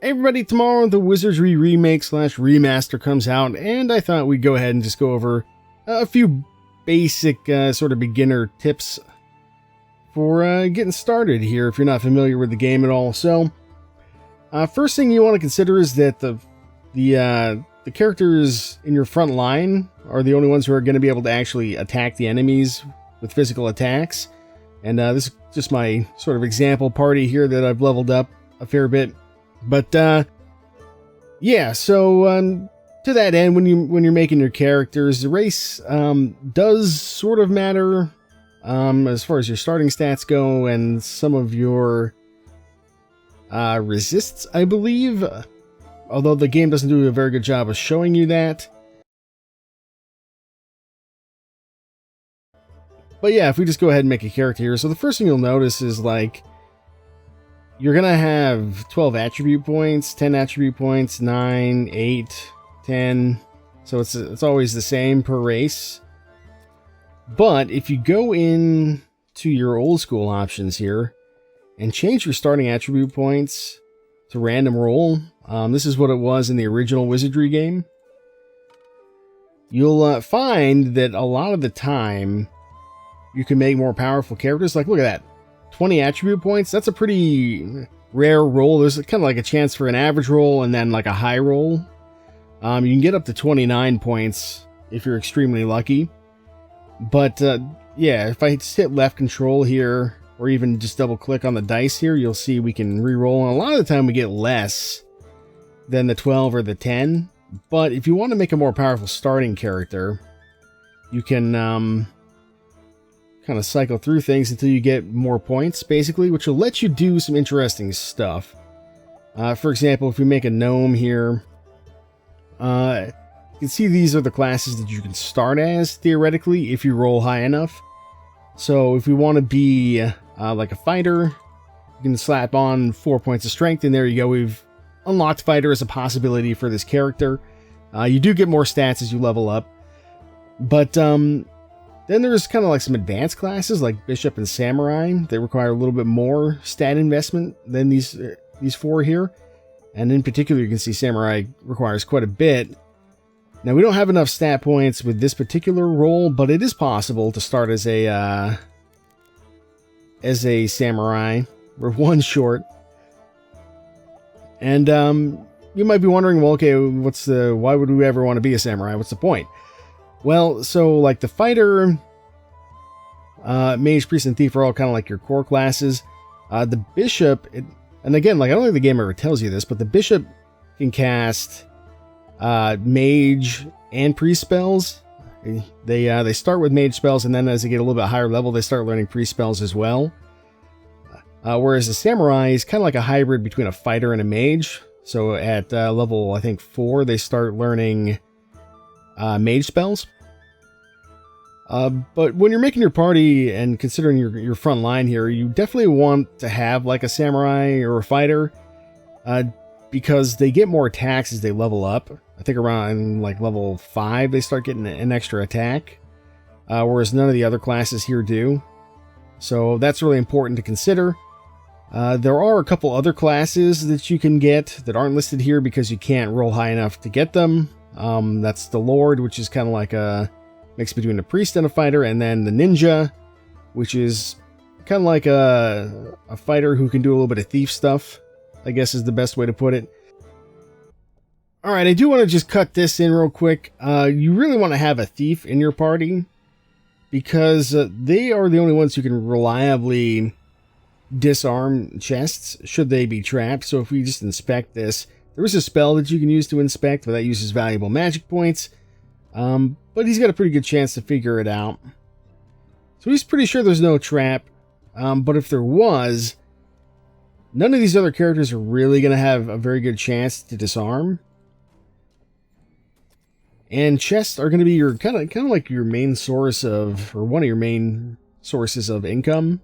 Hey everybody, tomorrow the Wizardry remake slash remaster comes out, and I thought we'd go ahead and just go over a few basic sort of beginner tips for getting started here if you're not familiar with the game at all. So, first thing you want to consider is that the characters in your front line are the only ones who are going to be able to actually attack the enemies with physical attacks. And this is just my sort of example party here that I've leveled up a fair bit. But yeah, so to that end, when you're making your characters, the race does sort of matter as far as your starting stats go, and some of your resists, I believe. Although the game doesn't do a very good job of showing you that. But yeah, if we just go ahead and make a character here, so the first thing you'll notice is like you're going to have 12 attribute points, 10 attribute points, 9, 8, 10. So it's always the same per race. But if you go in to your old school options here and change your starting attribute points to random roll, this is what it was in the original Wizardry game, you'll find that a lot of the time you can make more powerful characters. Like, look at that. 20 attribute points, that's a pretty rare roll. There's kind of like a chance for an average roll and then like a high roll. You can get up to 29 points if you're extremely lucky. But yeah, if I just hit left control here, or even just double click on the dice here, you'll see we can re-roll. And a lot of the time we get less than the 12 or the 10. But if you want to make a more powerful starting character, you can kind of cycle through things until you get more points, basically, which will let you do some interesting stuff. For example, if we make a gnome here, you can see these are the classes that you can start as, theoretically, if you roll high enough. So if we want to be like a fighter, you can slap on 4 points of strength, and there you go. We've unlocked fighter as a possibility for this character. You do get more stats as you level up, but then there's kind of like some advanced classes like Bishop and Samurai. They require a little bit more stat investment than these four here. And in particular, you can see Samurai requires quite a bit. Now, we don't have enough stat points with this particular role, but it is possible to start as a Samurai. We're one short. And you might be wondering, well, okay, why would we ever want to be a Samurai? What's the point? Well, so like the fighter, mage, priest, and thief are all kind of like your core classes. The bishop, and again, like I don't think the game ever tells you this, but the bishop can cast mage and priest spells. They start with mage spells, and then as they get a little bit higher level, they start learning priest spells as well. Whereas the samurai is kind of like a hybrid between a fighter and a mage. So at level, I think 4, they start learning mage spells. But when you're making your party and considering your front line here, you definitely want to have like a samurai or a fighter, because they get more attacks as they level up. I think around like level 5 they start getting an extra attack, whereas none of the other classes here do. So that's really important to consider. There are a couple other classes that you can get that aren't listed here because you can't roll high enough to get them. That's the Lord, which is kind of like a mix between a priest and a fighter, and then the Ninja, which is kind of like a fighter who can do a little bit of thief stuff, I guess is the best way to put it. Alright, I do want to just cut this in real quick. You really want to have a thief in your party, because they are the only ones who can reliably disarm chests should they be trapped. So if we just inspect this, there is a spell that you can use to inspect, but that uses valuable magic points. But he's got a pretty good chance to figure it out. So he's pretty sure there's no trap. But if there was, none of these other characters are really going to have a very good chance to disarm. And chests are going to be your kind of like your main source of, or one of your main sources of income.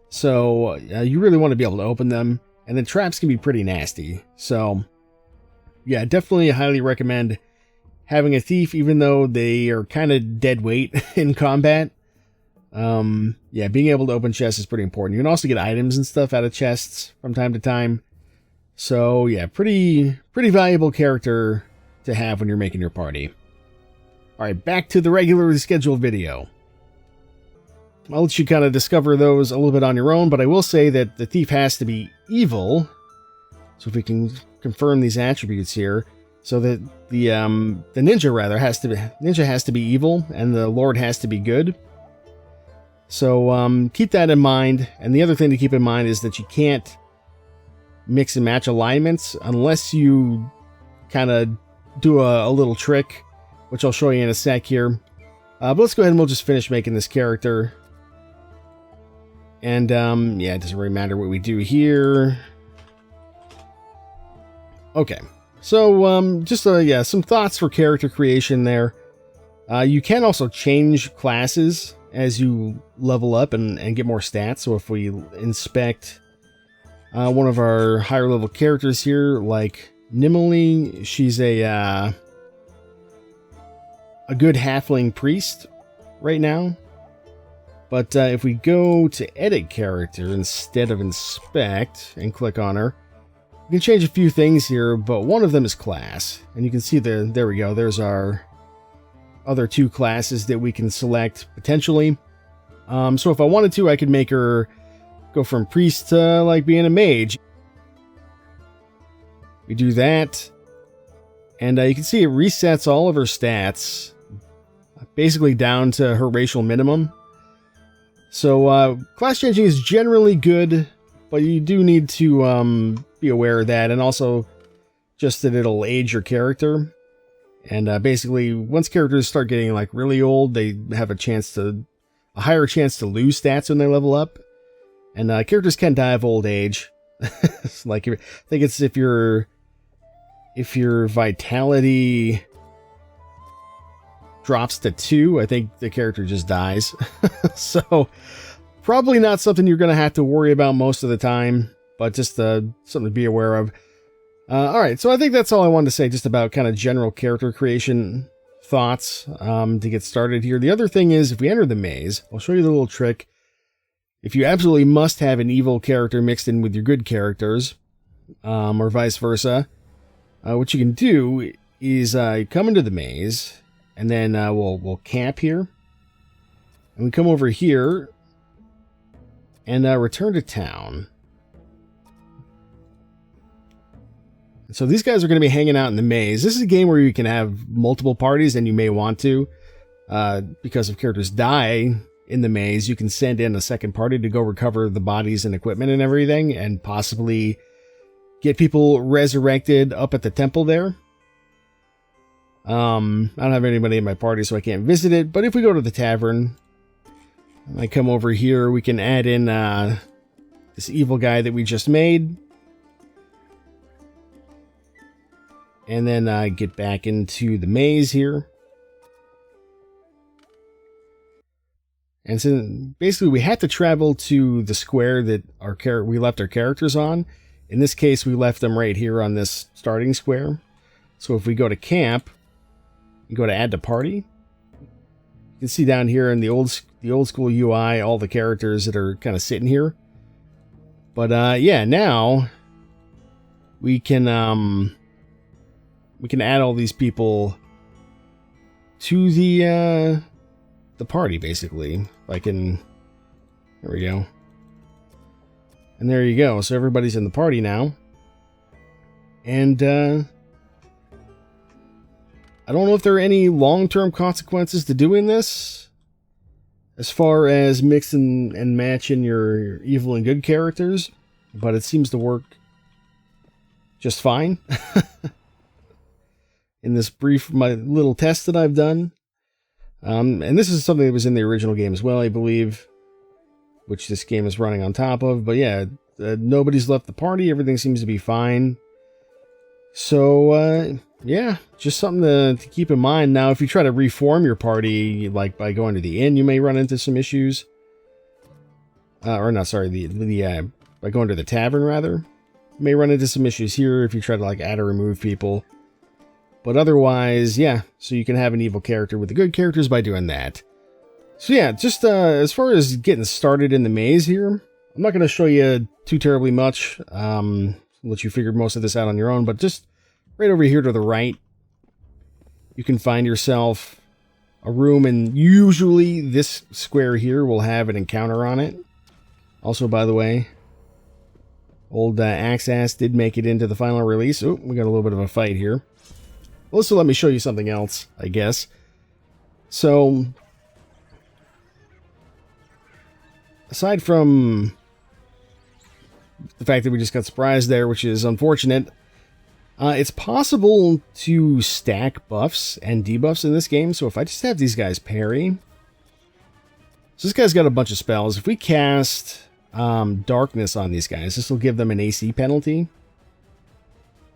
So you really want to be able to open them. And then traps can be pretty nasty. So yeah, definitely highly recommend having a thief, even though they are kind of dead weight in combat. Yeah, being able to open chests is pretty important. You can also get items and stuff out of chests from time to time. So yeah, pretty valuable character to have when you're making your party. Alright, back to the regularly scheduled video. I'll let you kind of discover those a little bit on your own, but I will say that the thief has to be evil. So if we can confirm these attributes here, so that the ninja rather has to be evil, and the lord has to be good. So keep that in mind. And the other thing to keep in mind is that you can't mix and match alignments unless you kind of do a little trick, which I'll show you in a sec here. But let's go ahead and we'll just finish making this character. And yeah, it doesn't really matter what we do here. Okay, so just yeah, some thoughts for character creation there. You can also change classes as you level up and get more stats. So if we inspect one of our higher level characters here, like Nimali, she's a good halfling priest right now. But if we go to edit character instead of inspect and click on her, we can change a few things here, but one of them is class. And you can see there we go, there's our other two classes that we can select potentially. So if I wanted to, I could make her go from priest to like being a mage. We do that, and you can see it resets all of her stats basically down to her racial minimum. So class changing is generally good, but you do need to be aware of that, and also just that it'll age your character. And basically, once characters start getting like really old, they have a higher chance to lose stats when they level up. And characters can die of old age. Like, I think it's if your vitality drops to 2, I think the character just dies. So probably not something you're going to have to worry about most of the time, but just something to be aware of. Alright, so I think that's all I wanted to say just about kind of general character creation thoughts to get started here. The other thing is, if we enter the maze, I'll show you the little trick. If you absolutely must have an evil character mixed in with your good characters, or vice versa, what you can do is come into the maze, and then we'll camp here. And we come over here and return to town. So these guys are going to be hanging out in the maze. This is a game where you can have multiple parties, and you may want to. Because if characters die in the maze, you can send in a second party to go recover the bodies and equipment and everything, and possibly get people resurrected up at the temple there. I don't have anybody in my party, so I can't visit it. But if we go to the tavern, I come over here, we can add in this evil guy that we just made. And then get back into the maze here. And so basically we had to travel to the square that we left our characters on. In this case, we left them right here on this starting square. So if we go to camp, and go to add to party, you can see down here in the old school UI all the characters that are kind of sitting here. But yeah, now we can add all these people to the party, basically. There we go. And there you go. So everybody's in the party now. And I don't know if there are any long-term consequences to doing this, as far as mixing and matching your evil and good characters, but it seems to work just fine. In this my little test that I've done. And this is something that was in the original game as well, I believe, which this game is running on top of. But yeah, nobody's left the party. Everything seems to be fine. So, yeah, just something to keep in mind. Now, if you try to reform your party, like by going to the inn, you may run into some issues. Or not, sorry, by going to the tavern, rather. You may run into some issues here if you try to like add or remove people. But otherwise, yeah, so you can have an evil character with the good characters by doing that. So yeah, just as far as getting started in the maze here, I'm not going to show you too terribly much. let you figure most of this out on your own, but just right over here to the right, you can find yourself a room, and usually this square here will have an encounter on it. Also, by the way, old Axe did make it into the final release. Oh, we got a little bit of a fight here. Also, let me show you something else, I guess. So, aside from the fact that we just got surprised there, which is unfortunate, it's possible to stack buffs and debuffs in this game. So if I just have these guys parry, so this guy's got a bunch of spells. If we cast darkness on these guys, this will give them an AC penalty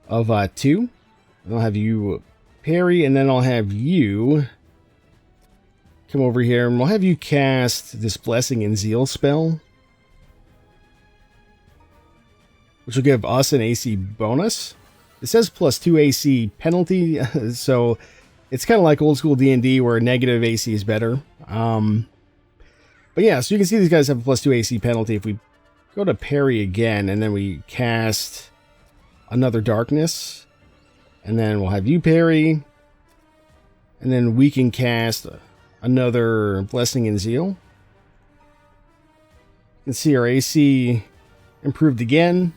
of 2. I'll have you parry, and then I'll have you come over here, and we'll have you cast this Blessing and Zeal spell, which will give us an AC bonus. It says +2 AC penalty, so it's kind of like old school D&D where negative AC is better. But yeah, so you can see these guys have a +2 AC penalty. If we go to parry again, and then we cast another darkness, and then we'll have you parry, and then we can cast another Blessing and Zeal. You can see our AC improved again,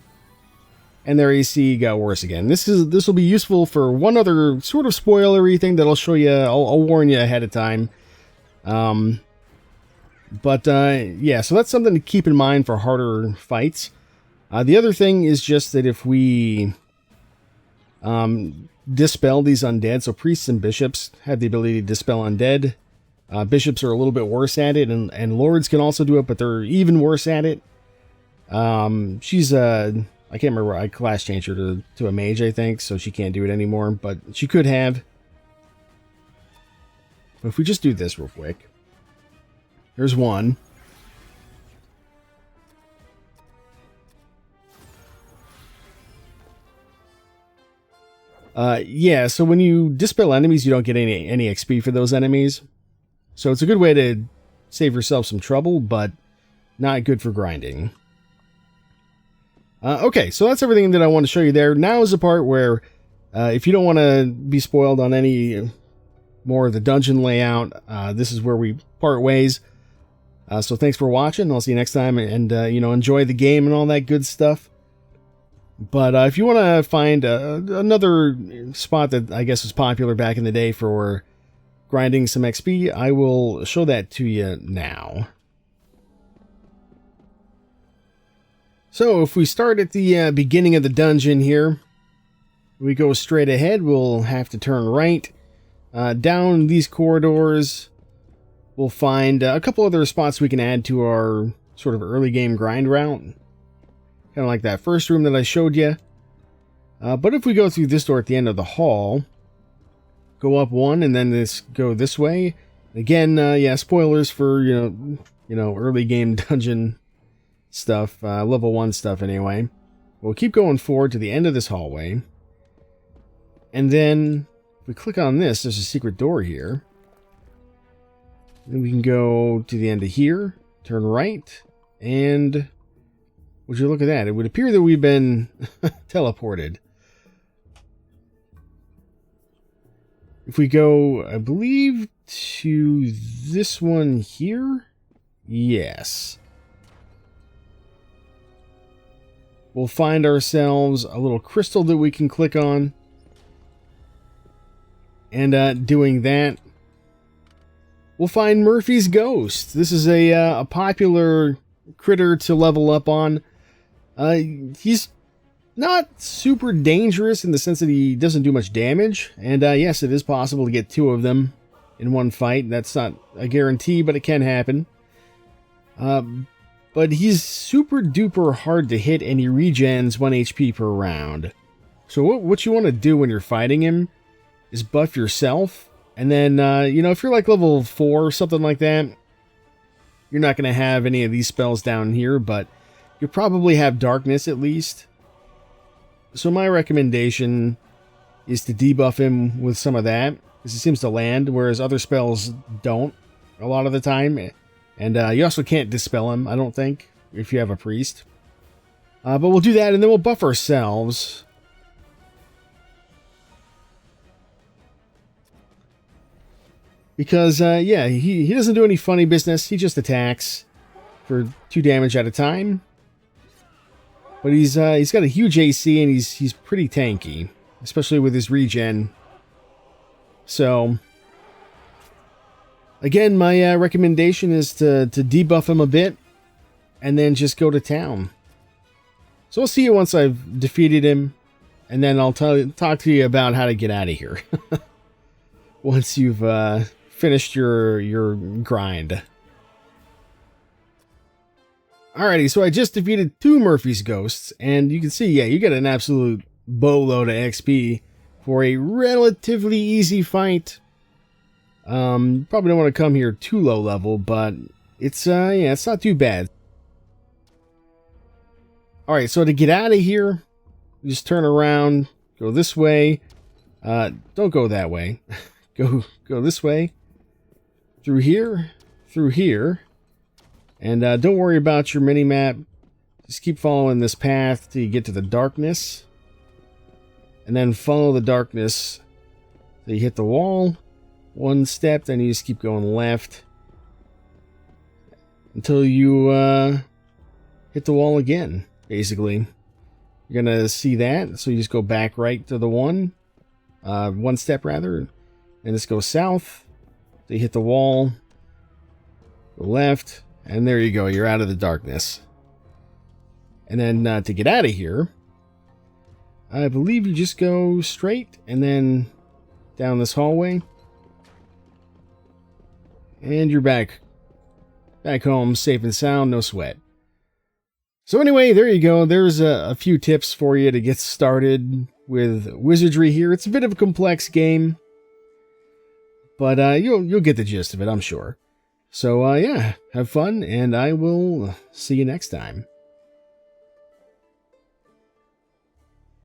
and their AC got worse again. This will be useful for one other sort of spoilery thing that I'll show you. I'll warn you ahead of time. Yeah, so that's something to keep in mind for harder fights. The other thing is just that if we dispel these undead, so priests and bishops have the ability to dispel undead. Bishops are a little bit worse at it, and lords can also do it, but they're even worse at it. She's I can't remember, I class changed her to a mage, I think, so she can't do it anymore, but she could have. But if we just do this real quick. Here's one. Yeah, so when you dispel enemies, you don't get any XP for those enemies. So it's a good way to save yourself some trouble, but not good for grinding. Okay, so that's everything that I want to show you there. Now is the part where, if you don't want to be spoiled on any more of the dungeon layout, this is where we part ways. So thanks for watching. I'll see you next time, and enjoy the game and all that good stuff. But if you want to find another spot that I guess was popular back in the day for grinding some XP, I will show that to you now. So if we start at the beginning of the dungeon here, we go straight ahead. We'll have to turn right. Down these corridors, we'll find a couple other spots we can add to our sort of early game grind route. Kind of like that first room that I showed you. But if we go through this door at the end of the hall, go up one and then go this way. Again, yeah, spoilers for, early game dungeon stuff, level 1 stuff anyway. We'll keep going forward to the end of this hallway. And then if we click on this, there's a secret door here. Then we can go to the end of here, turn right, and would you look at that? It would appear that we've been teleported. If we go, I believe, to this one here, yes. We'll find ourselves a little crystal that we can click on. And doing that, we'll find Murphy's Ghost. This is a popular critter to level up on. He's not super dangerous in the sense that he doesn't do much damage. And yes, it is possible to get 2 of them in one fight. That's not a guarantee, but it can happen. But he's super duper hard to hit, and he regens 1 HP per round. So what you want to do when you're fighting him is buff yourself. And then, if you're like level 4 or something like that, you're not going to have any of these spells down here, but you'll probably have darkness at least. So my recommendation is to debuff him with some of that, because it seems to land, whereas other spells don't a lot of the time. And you also can't dispel him, I don't think, if you have a priest. But we'll do that, and then we'll buff ourselves. Because, yeah, he doesn't do any funny business. He just attacks for 2 damage at a time. But he's got a huge AC, and he's pretty tanky, especially with his regen. So, again, my recommendation is to debuff him a bit, and then just go to town. So I'll see you once I've defeated him, and then I'll talk to you about how to get out of here. Once you've finished your grind. Alrighty, so I just defeated 2 Murphy's Ghosts, and you can see, yeah, you get an absolute boatload of XP for a relatively easy fight. Probably don't want to come here too low level, but it's yeah, it's not too bad. Alright, so to get out of here, just turn around, go this way. Don't go that way. Go this way. Through here. And don't worry about your mini-map. Just keep following this path till you get to the darkness. And then follow the darkness till you hit the wall. 1 step, then you just keep going left. Until you hit the wall again, basically. You're going to see that, so you just go back right to the 1. 1 step, rather. And just go south. So you hit the wall. Go left. And there you go, you're out of the darkness. And then to get out of here, I believe you just go straight and then down this hallway. And you're back home, safe and sound, no sweat. So anyway, there you go. There's a few tips for you to get started with Wizardry here. It's a bit of a complex game, but you'll get the gist of it, I'm sure. So, yeah, have fun, and I will see you next time.